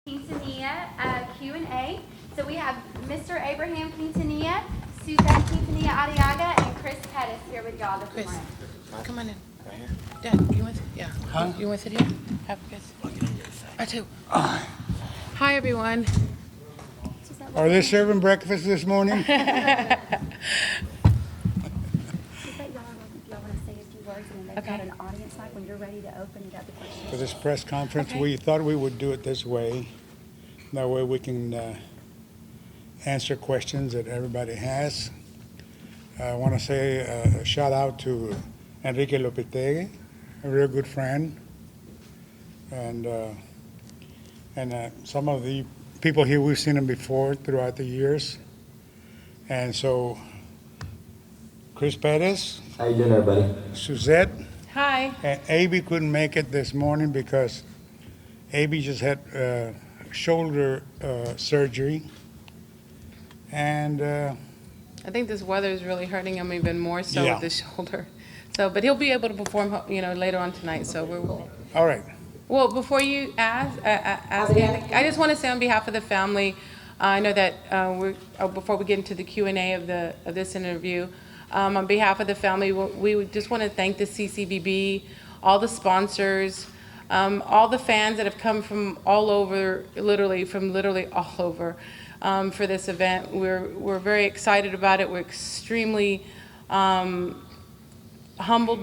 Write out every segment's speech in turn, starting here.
Quintanilla Q&A. So we have Mr. Abraham Quintanilla, Suzette Quintanilla-Arriaga, and Chris Pettis here with y'all this morning. Come on in. Right here? Dad, you want to? Yeah. Huh? You want to sit here? Have Chris. I too. Hi, everyone. Are they serving breakfast this morning? Y'all want to say a few words, and then they've got an audience mic when you're ready to open it up to questions. For this press conference, Okay. we thought we would do it this way. That way we can answer questions that everybody has. I want to say a shout out to Enrique Lopetegui, a real good friend, and some of the people here, we've seen them before throughout the years. And so, Chris Pettis, How you doing, everybody? Suzette, Hi. and AB couldn't make it this morning because AB just had shoulder surgery. And I think this weather is really hurting him even more so Yeah. with the shoulder. So, but he'll be able to perform, later on tonight. So we're. all right. Well, before you ask Andy, I just want to say on behalf of the family, I know that before we get into the Q&A of this interview, on behalf of the family, we would just want to thank the CCBB, all the sponsors, all the fans that have come from all over, literally all over, for this event. We're very excited about it. We're extremely humbled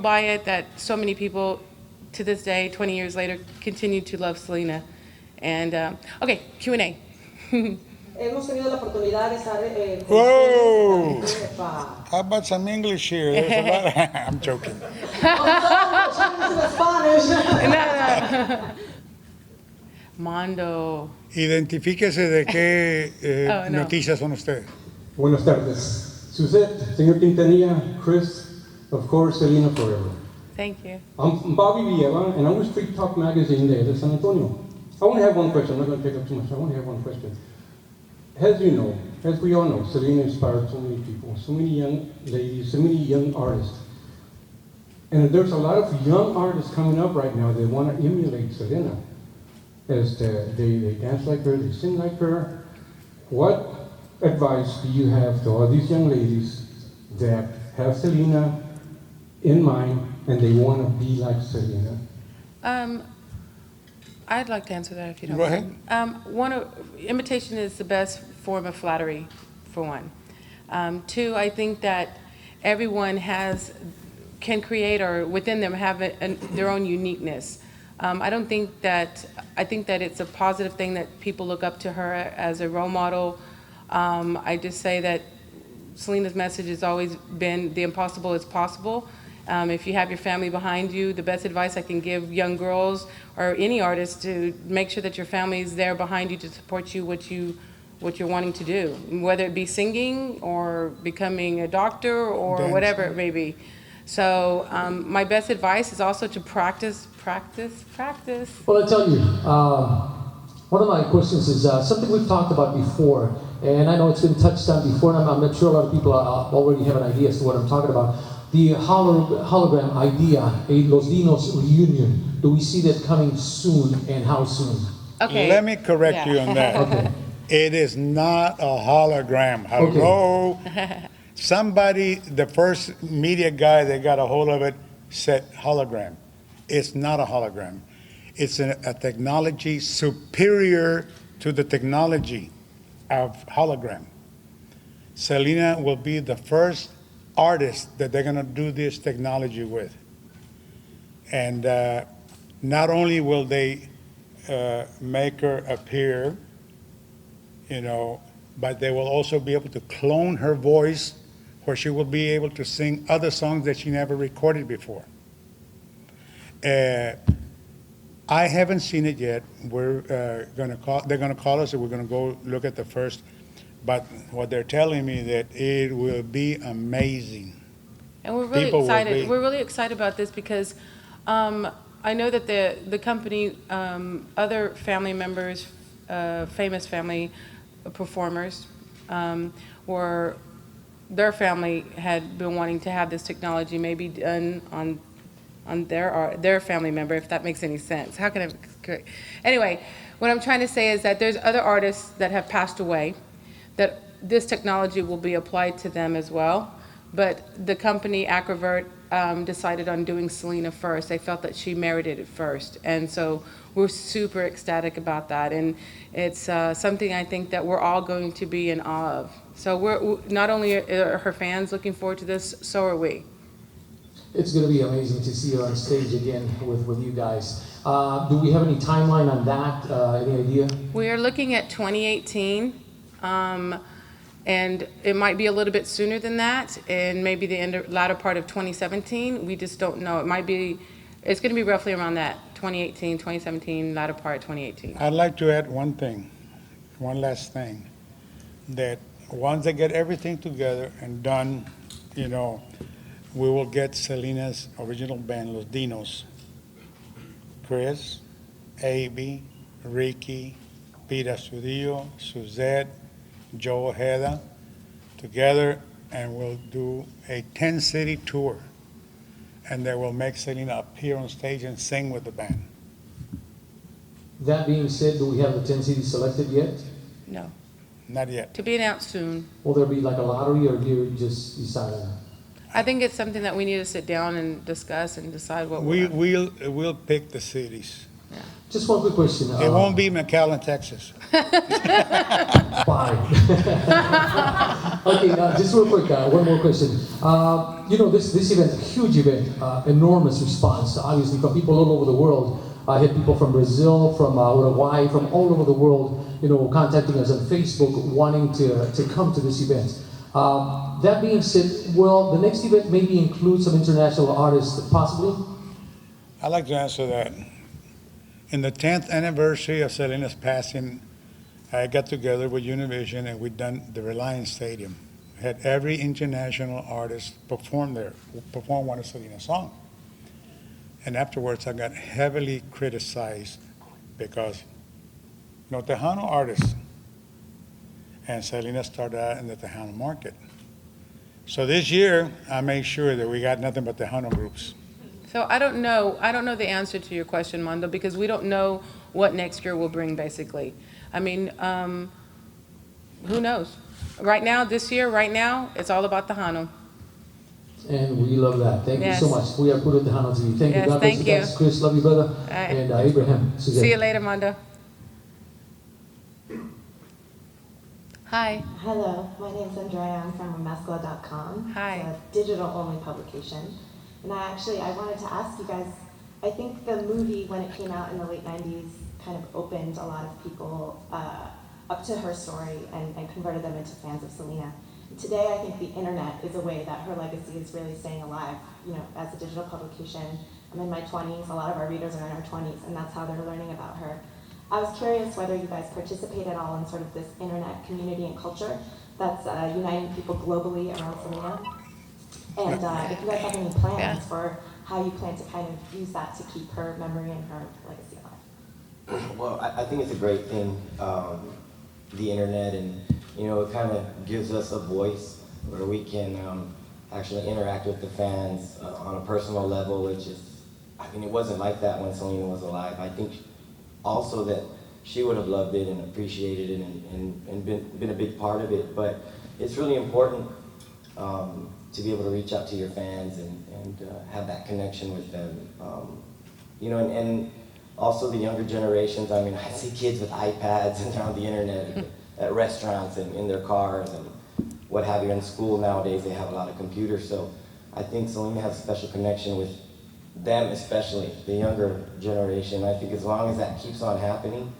by it that so many people to this day, 20 years later, continue to love Selena. And, okay, Q&A. Hemos tenido la oportunidad de estar con Whoa! ustedes. How about some English here? There's a lot. I'm joking. Spanish. No. Mondo. Identifíquese de qué Oh, no. noticias son ustedes. Buenas tardes. Suzette, señor Quintanilla, Chris, of course, Selena forever. Thank you. I'm Bobby Villela, and I'm with Street Talk Magazine there in San Antonio. I want to have one question. I'm not going to take up too much. I want to have one question. As you know, as we all know, Selena inspired so many people, so many young ladies, so many young artists. And there's a lot of young artists coming up right now that want to emulate Selena. As they dance like her, they sing like her. What advice do you have to all these young ladies that have Selena in mind and they want to be like Selena? I'd like to answer that if you don't Go mind. Imitation is the best form of flattery, for one. Two, I think that everyone can create or within them have their own uniqueness. I think that it's a positive thing that people look up to her as a role model. I just say that Selena's message has always been the impossible is possible. If you have your family behind you, the best advice I can give young girls or any artist to make sure that your family is there behind you to support you what you're wanting to do, whether it be singing or becoming a doctor or Dancing. whatever it may be. So my best advice is also to practice. Well, I tell you, one of my questions is something we've talked about before, and I know it's been touched on before, and I'm sure a lot of people already have an idea as to what I'm talking about. The hologram idea, a Los Dinos reunion. Do we see that coming soon, and how soon? Okay. Let me correct you on that. Okay. It is not a hologram. Hello? Somebody, the first media guy that got a hold of it said hologram. It's not a hologram. It's a technology superior to the technology of hologram. Selena will be the first artist that they're going to do this technology with. And not only will they make her appear, but they will also be able to clone her voice where she will be able to sing other songs that she never recorded before. I haven't seen it yet. They're going to call us and we're going to go look at the first. But what they're telling me that it will be amazing. And we're really People will excited. be- We're really excited about this because I know that the company, other family members, famous family performers, their family had been wanting to have this technology maybe done on on their family member, if that makes any sense. How can I? Anyway, what I'm trying to say is that there's other artists that have passed away, that this technology will be applied to them as well. But the company Acrovert decided on doing Selena first. They felt that she merited it first, and so we're super ecstatic about that. And it's something I think that we're all going to be in awe of. So we're not only are her fans looking forward to this, so are we. It's going to be amazing to see her on stage again with you guys. Do we have any timeline on that? Any idea? We are looking at 2018, and it might be a little bit sooner than that, and maybe the latter part of 2017. We just don't know. It's going to be roughly around that, 2018, 2017, latter part 2018. I'd like to add one thing, one last thing, that once they get everything together and done, we will get Selena's original band, Los Dinos, Chris, Avi, Ricky, Peter Sudillo, Suzette, Joe Ojeda, together, and we'll do a 10-city tour. And they will make Selena appear on stage and sing with the band. That being said, do we have the 10 cities selected yet? No. Not yet. To be announced soon. Will there be like a lottery, or do you just decide on that? I think it's something that we need to sit down and discuss and decide what We'll pick the cities. Just one quick question. It won't be McAllen, Texas. Fine. Okay, just real quick, one more question. This event, a huge event, enormous response, obviously, from people all over the world. I had people from Brazil, from Uruguay, from all over the world, contacting us on Facebook, wanting to come to this event. That being said, will the next event maybe include some international artists, possibly? I'd like to answer that. In the 10th anniversary of Selena's passing, I got together with Univision and we done the Reliance Stadium. Had every international artist perform one of Selena's songs. And afterwards, I got heavily criticized because Tejano artists, and Selena started out in the Tejano market. So this year, I made sure that we got nothing but Tejano groups. So I don't know the answer to your question, Mondo, because we don't know what next year will bring, basically. I mean, who knows? Right now, it's all about Tejano. And we love that. Thank Yes. you so much. We are Puro Tejano TV. Thank you. Yes, God bless thank you you. guys. Chris, love you, brother. right. And Abraham. Suzette. See you later, Mondo. Hi. Hello, my name is Andrea. I'm from Mescla.com. Hi. It's a digital-only publication. And I wanted to ask you guys, I think the movie, when it came out in the late 90s, kind of opened a lot of people up to her story and converted them into fans of Selena. Today, I think the internet is a way that her legacy is really staying alive. As a digital publication, I'm in my 20s, a lot of our readers are in our 20s, and that's how they're learning about her. I was curious whether you guys participate at all in sort of this internet community and culture that's uniting people globally around Selena. And if you guys have any plans for how you plan to kind of use that to keep her memory and her legacy alive. Well, I think it's a great thing, the internet, and it kind of gives us a voice where we can actually interact with the fans on a personal level, which is, it wasn't like that when Selena was alive. I think also that she would have loved it and appreciated it and been a big part of it, but it's really important to be able to reach out to your fans and have that connection with them. And also the younger generations, I see kids with iPads and they're on the internet at restaurants and in their cars and what have you. In school nowadays, they have a lot of computers, so I think Selena has a special connection with them, especially the younger generation. I think as long as that keeps on happening,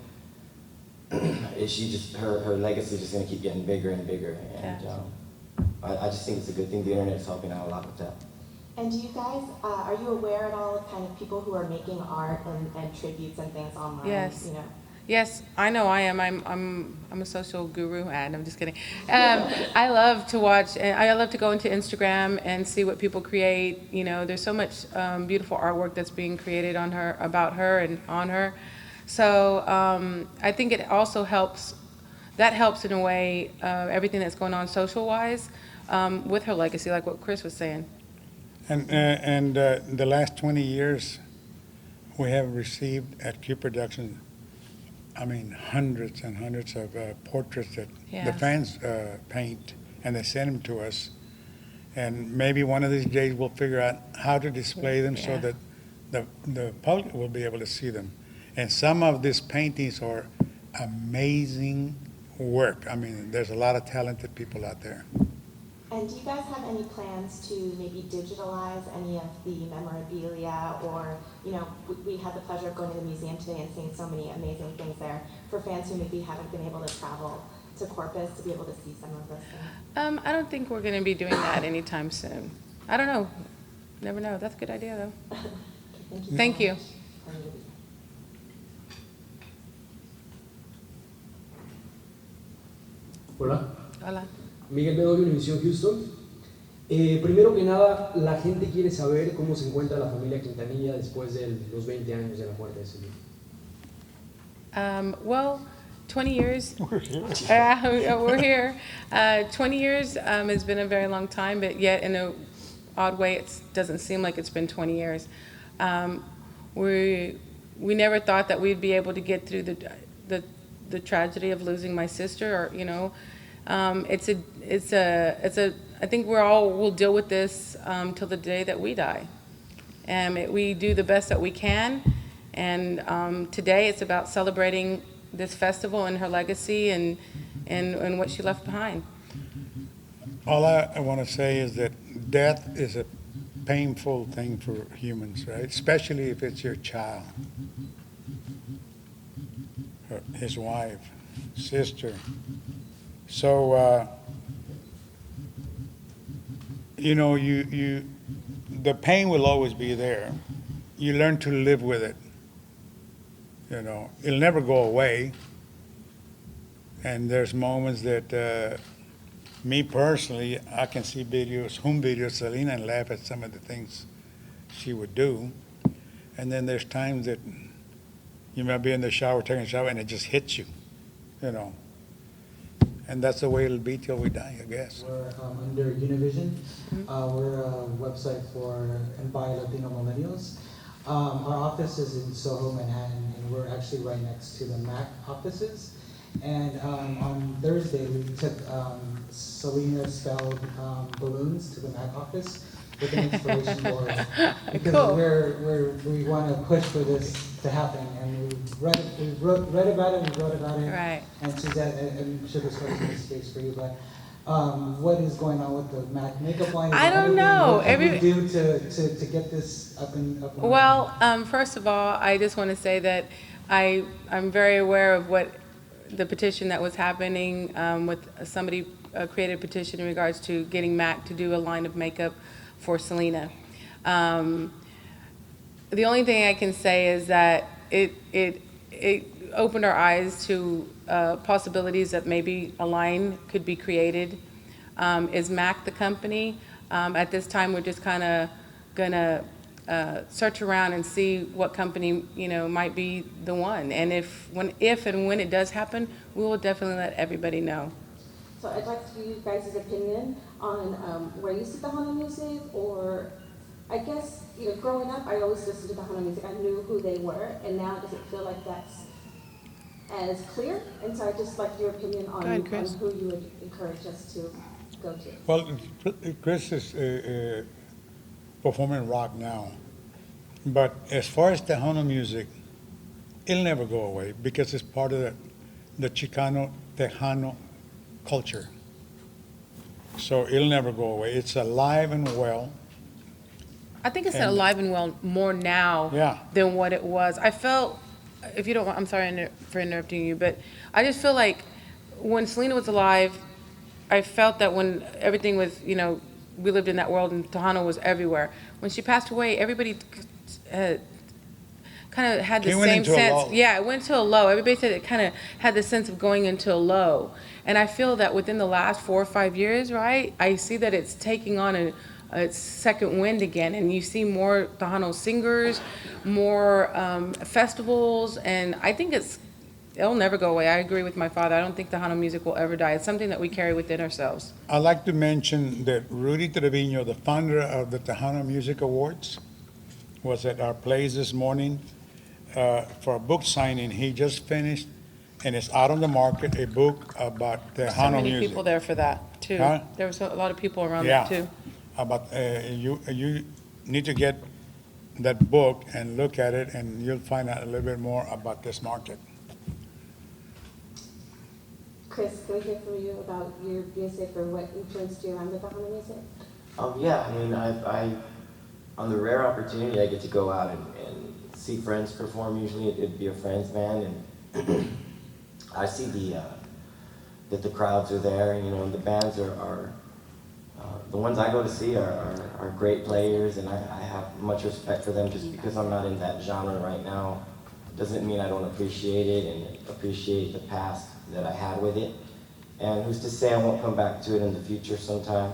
her legacy is just going to keep getting bigger and bigger. And I just think it's a good thing. The internet is helping out a lot with that. And do you guys, are you aware at all of kind of people who are making art and tributes and things online? Yes. Yes, I know I am. I'm a social guru. I'm just kidding. I love to watch, and I love to go into Instagram and see what people create. There's so much beautiful artwork that's being created on her, about her, and on her. So I think it also helps. That helps in a way. Everything that's going on social-wise with her legacy, like what Chris was saying. And the last 20 years, we have received at Q Productions, I mean, hundreds and hundreds of portraits that the Yes. fans paint, and they send them to us. And maybe one of these days we'll figure out how to display them so Yeah. that the public will be able to see them. And some of these paintings are amazing work. I mean, there's a lot of talented people out there. And do you guys have any plans to maybe digitalize any of the memorabilia, or, you know, we had the pleasure of going to the museum today and seeing so many amazing things there for fans who maybe haven't been able to travel to Corpus to be able to see some of those things? I don't think we're going to be doing that anytime soon. I don't know. Never know. That's a good idea, though. Okay, Thank so you. much. Have a good weekend. Hola, Hola. Miguel Bedoya, Univisión Houston. Primero que nada, la gente quiere saber cómo se encuentra la familia Quintanilla después de los 20 años de la muerte de Selena. Well, 20 years. We're here. 20 years has been a very long time, but yet in a odd way, it doesn't seem like it's been 20 years. We never thought that we'd be able to get through the tragedy of losing my sister, or I think we'll deal with this till the day that we die. We do the best that we can, and today it's about celebrating this festival and her legacy and what she left behind. All I want to say is that death is a painful thing for humans, right? Especially if it's your child, his wife, sister. So, the pain will always be there. You learn to live with it. It'll never go away. And there's moments that, me personally, I can see home videos of Selena and laugh at some of the things she would do. And then there's times that you might be in the shower, taking a shower, and it just hits you, And that's the way it'll be till we die, I guess. We're under Univision. We're a website for and by Latino millennials. Our office is in Soho, Manhattan, and we're actually right next to the MAC offices. And on Thursday, we took Selena spelled balloons to the MAC office with an inspiration board because Cool. we want to push for this to happen, and we read about it, we wrote about it. Right. And Suzette, I'm sure this question is space for you, but what is going on with the MAC makeup line? I don't know. What can we do to get this up and Well, first of all, I just want to say that I'm very aware of what the petition that was happening with somebody created a petition in regards to getting MAC to do a line of makeup for Selena. The only thing I can say is that it opened our eyes to possibilities that maybe a line could be created. Is MAC the company? At this time, we're just kind of gonna search around and see what company might be the one. And if and when it does happen, we will definitely let everybody know. So I'd like to hear you guys' opinion on where you see Tejano music, or I guess, growing up, I always listened to Tejano music. I knew who they were, and now it doesn't feel like that's as clear. And so I'd just like your opinion on who you would encourage us to go to. Well, Chris is performing rock now. But as far as Tejano music, it'll never go away because it's part of the Chicano, Tejano culture. So it'll never go away. It's alive and well. I think it's alive and well more now than what it was. I felt, if you don't want, I'm sorry for interrupting you, but I just feel like when Selena was alive, I felt that when everything was, we lived in that world and Tejano was everywhere. When she passed away, everybody kind of had the same sense. Yeah, it went to a low. Everybody said it kind of had the sense of going into a low. And I feel that within the last 4 or 5 years, right, I see that it's taking on a second wind again. And you see more Tejano singers, more festivals. And I think it's It'll never go away. I agree with my father. I don't think Tejano music will ever die. It's something that we carry within ourselves. I'd like to mention that Rudy Trevino, the founder of the Tejano Music Awards, was at our place this morning for a book signing. He just finished, and it's out on the market, a book about So Tejano many music. people there for that, too. Huh? There was a lot of people around Yeah. that, too. About, you need to get that book and look at it, and you'll find out a little bit more about this market. Chris, can we hear from you about your music or what influenced you around the Tejano music? Yeah, I mean, I on the rare opportunity I get to go out and see friends perform. Usually it'd be a friend's band, and I see that the crowds are there, and the bands are the ones I go to see are great players, and I have much respect for them. Just because I'm not in that genre right now doesn't mean I don't appreciate it and appreciate the past that I had with it. And who's to say I won't come back to it in the future sometime.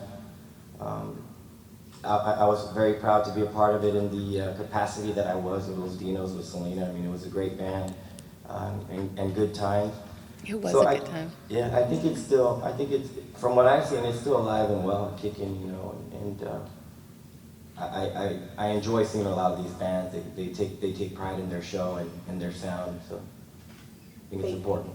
I was very proud to be a part of it in the capacity that I was with Los Dinos, with Selena. I mean, it was a great band and good times. It was So a good time. Yeah, I think it's, from what I've seen, it's still alive and well and kicking, and I enjoy seeing a lot of these bands. They take pride in their show and their sound, so I think it's important.